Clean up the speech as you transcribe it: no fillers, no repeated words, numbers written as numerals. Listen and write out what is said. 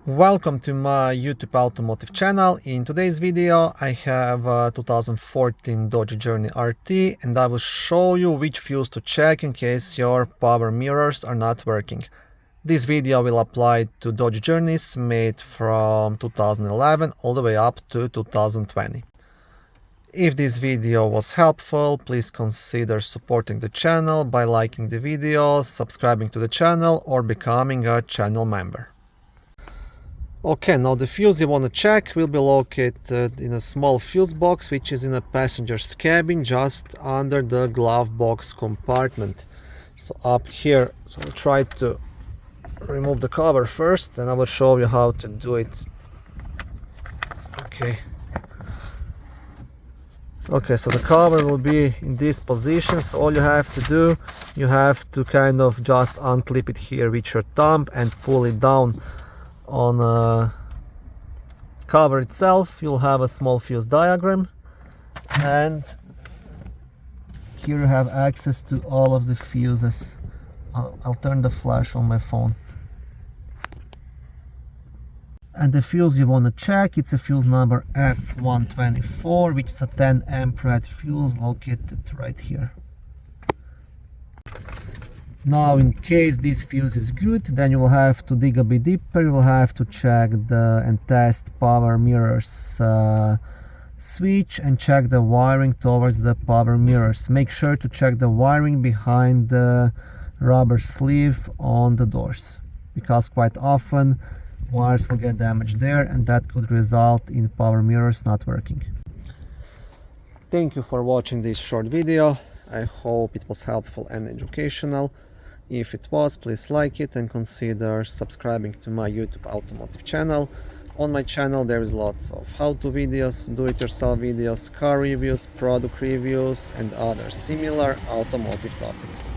Welcome to my YouTube automotive channel. In today's video I have a 2014 Dodge Journey RT and I will show you which fuse to check in case your power mirrors are not working. This video will apply to Dodge Journeys made from 2011 all the way up to 2020. If this video was helpful, please consider supporting the channel by liking the video, subscribing to the channel or becoming a channel member. Okay, now the fuse you want to check will be located in a small fuse box which is in a passenger's cabin just under the glove box compartment. So up here, so I'll try to remove the cover first and I will show you how to do it. Okay, so the cover will be in this position, so all you have to do, you have to kind of just unclip it here with your thumb and pull it down on the cover itself. You'll have a small fuse diagram and here you have access to all of the fuses. I'll turn the flash on my phone. And the fuse you want to check, it's a fuse number F124, which is a 10 amperate fuse located right here. Now, in case this fuse is good, then you will have to dig a bit deeper. You will have to check and test power mirrors switch and check the wiring towards the power mirrors. Make sure to check the wiring behind the rubber sleeve on the doors, because quite often wires will get damaged there and that could result in power mirrors not working. Thank you for watching this short video. I hope it was helpful and educational. If it was, please like it and consider subscribing to my YouTube automotive channel. On my channel there is lots of how-to videos, do-it-yourself videos, car reviews, product reviews and other similar automotive topics.